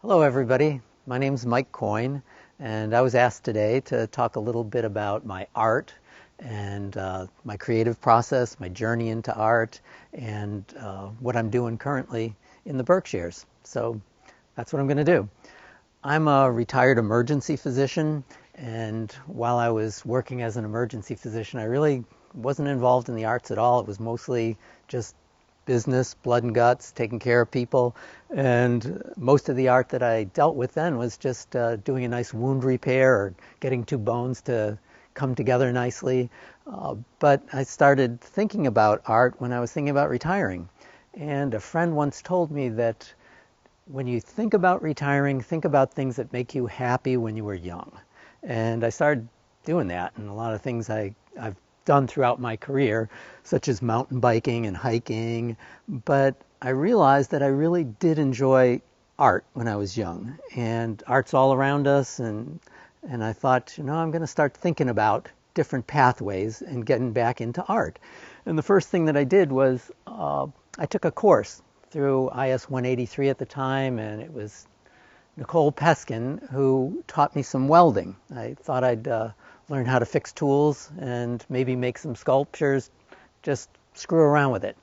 Hello everybody, my name's Mike Coyne, and I was asked today to talk a little bit about my art and my creative process, my journey into art, and what I'm doing currently in the Berkshires. So that's what I'm going to do. I'm a retired emergency physician, and while I was working as an emergency physician, I really wasn't involved in the arts at all. It was mostly just business, blood and guts, taking care of people. And most of the art that I dealt with then was just doing a nice wound repair or getting two bones to come together nicely. But I started thinking about art when I was thinking about retiring. And a friend once told me that when you think about retiring, think about things that make you happy when you were young. And I started doing that, and a lot of things I've done throughout my career, such as mountain biking and hiking, but I realized that I really did enjoy art when I was young, and art's all around us, and I thought, I'm going to start thinking about different pathways and getting back into art. And the first thing that I did was I took a course through IS 183 at the time, and it was Nicole Peskin who taught me some welding. I thought I'd learn how to fix tools and maybe make some sculptures, just screw around with it.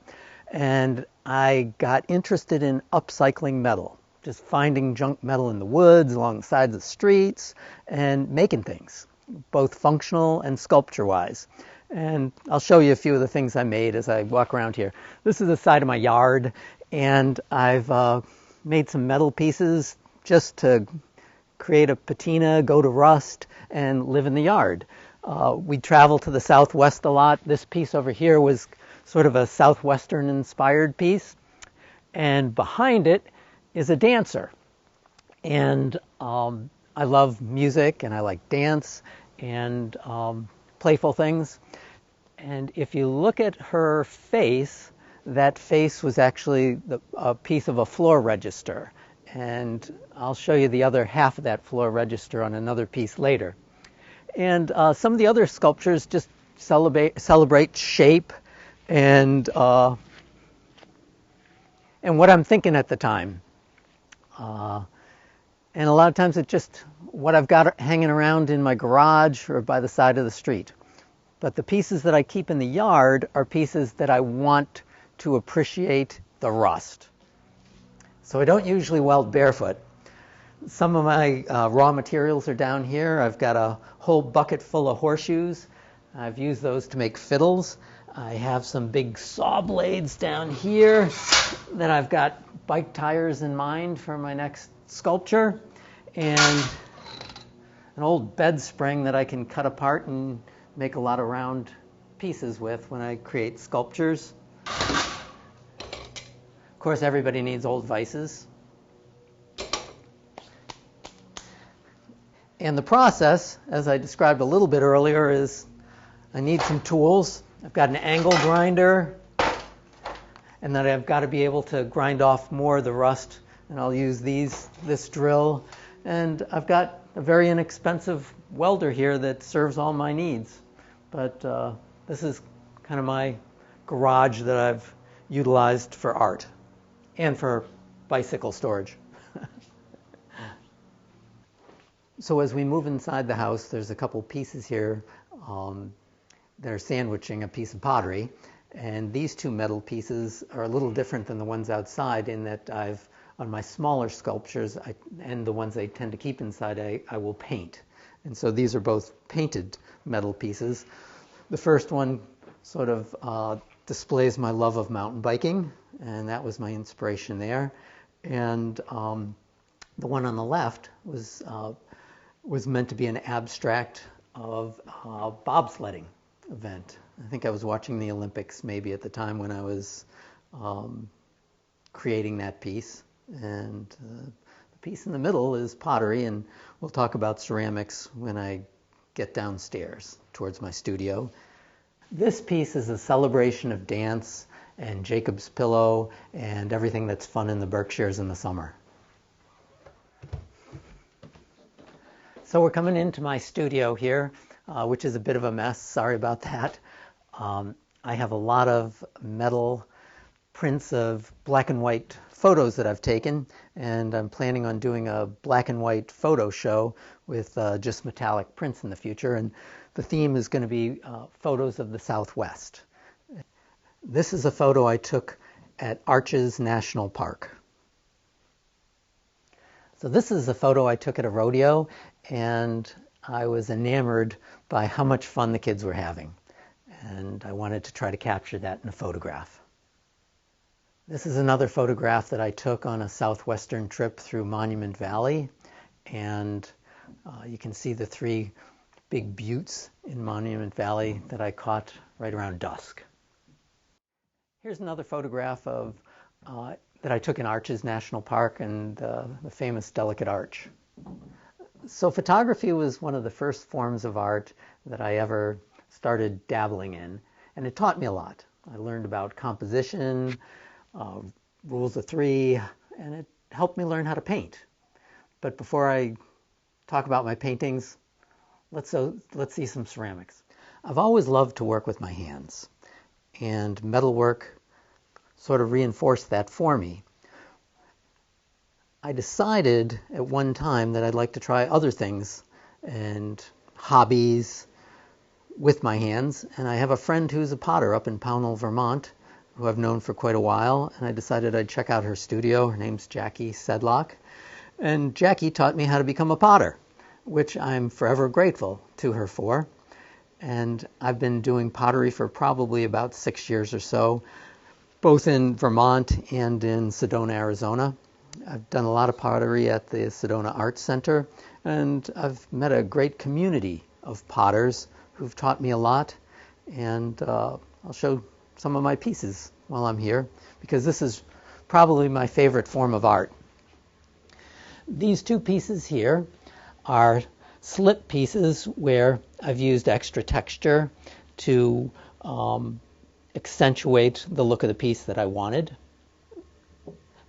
And I got interested in upcycling metal, just finding junk metal in the woods, along the sides of the streets, and making things, both functional and sculpture-wise. And I'll show you a few of the things I made as I walk around here. This is the side of my yard, and I've made some metal pieces just to create a patina, go to rust, and live in the yard. We travel to the Southwest a lot. This piece over here was sort of a Southwestern-inspired piece. And behind it is a dancer. And I love music, and I like dance, and playful things. And if you look at her face, that face was actually a piece of a floor register. And I'll show you the other half of that floor register on another piece later. And some of the other sculptures just celebrate shape and what I'm thinking at the time. And a lot of times it's just what I've got hanging around in my garage or by the side of the street. But the pieces that I keep in the yard are pieces that I want to appreciate the rust. So I don't usually weld barefoot. Some of my raw materials are down here. I've got a whole bucket full of horseshoes. I've used those to make fiddles. I have some big saw blades down here that I've got bike tires in mind for my next sculpture, and an old bed spring that I can cut apart and make a lot of round pieces with when I create sculptures. Of course, everybody needs old vices. And the process, as I described a little bit earlier, is I need some tools. I've got an angle grinder, and then I've got to be able to grind off more of the rust, and I'll use this drill. And I've got a very inexpensive welder here that serves all my needs. But this is kind of my garage that I've utilized for art and for bicycle storage. So as we move inside the house, there's a couple pieces here that are sandwiching a piece of pottery. And these two metal pieces are a little different than the ones outside in that on my smaller sculptures, and the ones I tend to keep inside, I will paint. And so these are both painted metal pieces. The first one sort of displays my love of mountain biking, and that was my inspiration there. And the one on the left was meant to be an abstract of a bobsledding event. I think I was watching the Olympics maybe at the time when I was creating that piece. And the piece in the middle is pottery, and we'll talk about ceramics when I get downstairs towards my studio. This piece is a celebration of dance and Jacob's pillow and everything that's fun in the Berkshires in the summer. So we're coming into my studio here, which is a bit of a mess. Sorry about that. I have a lot of metal prints of black and white photos that I've taken, and I'm planning on doing a black and white photo show with just metallic prints in the future, and the theme is going to be photos of the Southwest. This is a photo I took at Arches National Park. So this is a photo I took at a rodeo, and I was enamored by how much fun the kids were having, and I wanted to try to capture that in a photograph. This is another photograph that I took on a southwestern trip through Monument Valley, and you can see the three big buttes in Monument Valley that I caught right around dusk. Here's another photograph of that I took in Arches National Park and the famous Delicate Arch. So photography was one of the first forms of art that I ever started dabbling in, and it taught me a lot. I learned about composition, rules of three, and it helped me learn how to paint. But before I talk about my paintings, let's see some ceramics. I've always loved to work with my hands, and metalwork sort of reinforced that for me. I decided at one time that I'd like to try other things and hobbies with my hands, and I have a friend who's a potter up in Pownell, Vermont, who I've known for quite a while, and I decided I'd check out her studio. Her name's Jackie Sedlock, and Jackie taught me how to become a potter, which I'm forever grateful to her for. And I've been doing pottery for probably about 6 years or so, both in Vermont and in Sedona, Arizona. I've done a lot of pottery at the Sedona Arts Center, and I've met a great community of potters who've taught me a lot, and I'll show some of my pieces while I'm here, because this is probably my favorite form of art. These two pieces here are slip pieces where I've used extra texture to accentuate the look of the piece that I wanted.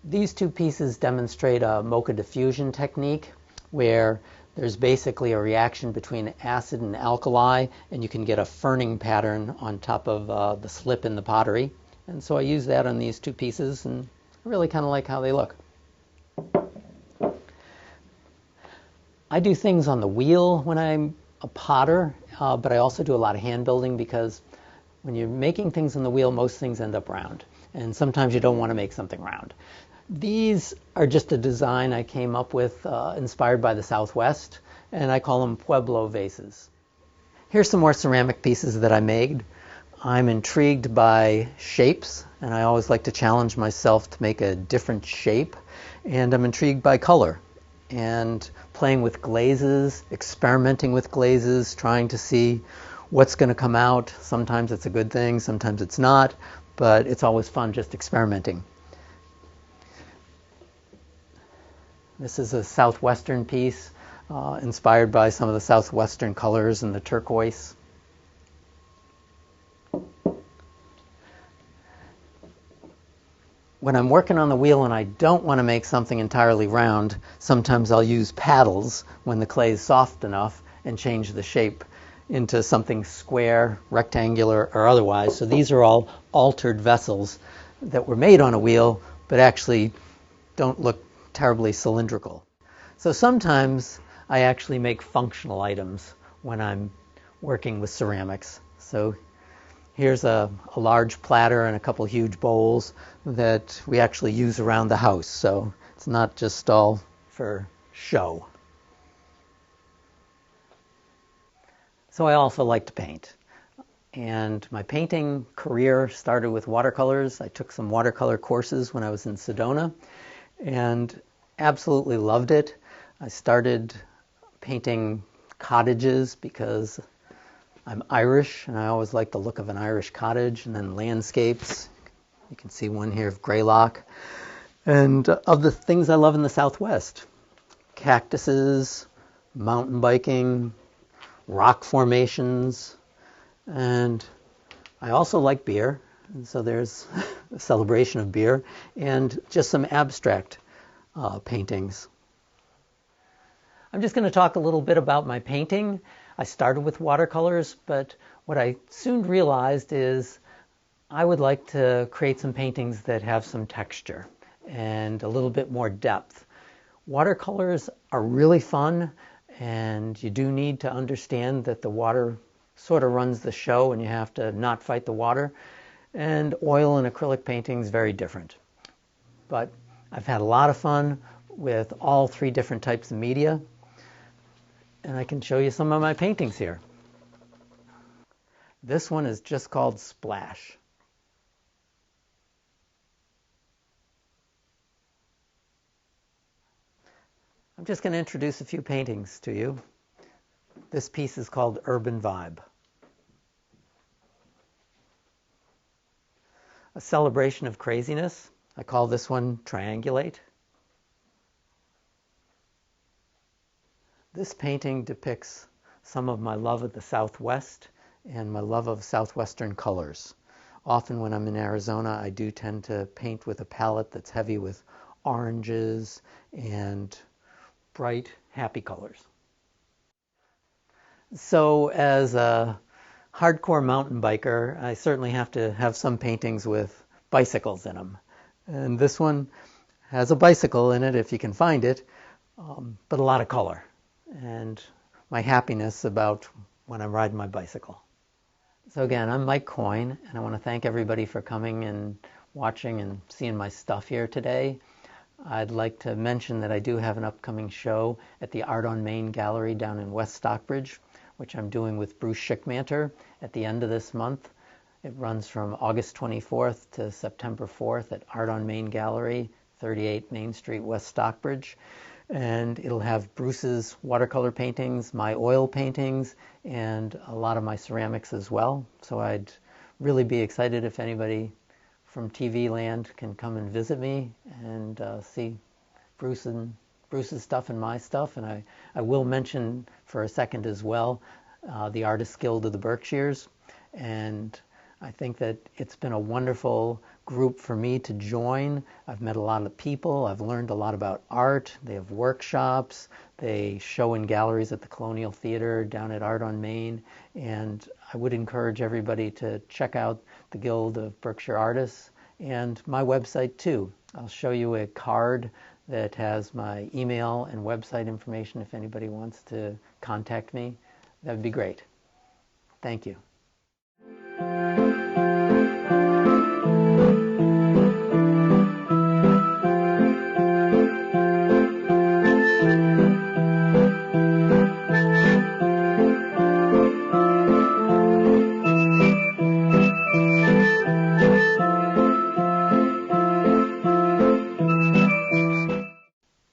These two pieces demonstrate a mocha diffusion technique where there's basically a reaction between acid and alkali, and you can get a ferning pattern on top of the slip in the pottery. And so I use that on these two pieces, and I really kind of like how they look. I do things on the wheel when I'm a potter, but I also do a lot of hand building, because when you're making things on the wheel, most things end up round, and sometimes you don't want to make something round. These are just a design I came up with inspired by the Southwest, and I call them Pueblo vases. Here's some more ceramic pieces that I made. I'm intrigued by shapes, and I always like to challenge myself to make a different shape, and I'm intrigued by color and playing with glazes, experimenting with glazes, trying to see what's going to come out. Sometimes it's a good thing, sometimes it's not, but it's always fun just experimenting. This is a southwestern piece inspired by some of the southwestern colors and the turquoise. When I'm working on the wheel and I don't want to make something entirely round, sometimes I'll use paddles when the clay is soft enough and change the shape into something square, rectangular, or otherwise. So these are all altered vessels that were made on a wheel, but actually don't look terribly cylindrical. So sometimes I actually make functional items when I'm working with ceramics. So here's a large platter and a couple huge bowls that we actually use around the house. So it's not just all for show. So I also like to paint. And my painting career started with watercolors. I took some watercolor courses when I was in Sedona and absolutely loved it. I started painting cottages because I'm Irish, and I always like the look of an Irish cottage, and then landscapes. You can see one here of Greylock. And of the things I love in the Southwest, cactuses, mountain biking, rock formations, and I also like beer. And so there's a celebration of beer, and just some abstract paintings. I'm just going to talk a little bit about my painting. I started with watercolors, but what I soon realized is I would like to create some paintings that have some texture and a little bit more depth. Watercolors are really fun, and you do need to understand that the water sort of runs the show and you have to not fight the water. And oil and acrylic painting is very different. But I've had a lot of fun with all three different types of media, and I can show you some of my paintings here. This one is just called Splash. I'm just going to introduce a few paintings to you. This piece is called Urban Vibe. A celebration of craziness. I call this one Triangulate. This painting depicts some of my love of the Southwest and my love of Southwestern colors. Often when I'm in Arizona, I do tend to paint with a palette that's heavy with oranges and bright, happy colors. So as a hardcore mountain biker, I certainly have to have some paintings with bicycles in them. And this one has a bicycle in it, if you can find it, but a lot of color. And my happiness about when I'm riding my bicycle. So again, I'm Mike Coyne, and I want to thank everybody for coming and watching and seeing my stuff here today. I'd like to mention that I do have an upcoming show at the Art on Main Gallery down in West Stockbridge, which I'm doing with Bruce Schickmanter at the end of this month. It runs from August 24th to September 4th at Art on Main Gallery, 38 Main Street, West Stockbridge. And it'll have Bruce's watercolor paintings, my oil paintings, and a lot of my ceramics as well. So I'd really be excited if anybody from TV land can come and visit me and see Bruce's stuff and my stuff. And I will mention for a second as well the Artists Guild of the Berkshires. And I think that it's been a wonderful group for me to join. I've met a lot of people. I've learned a lot about art. They have workshops. They show in galleries at the Colonial Theater down at Art on Main. And I would encourage everybody to check out the Guild of Berkshire Artists and my website too. I'll show you a card that has my email and website information if anybody wants to contact me. That would be great. Thank you.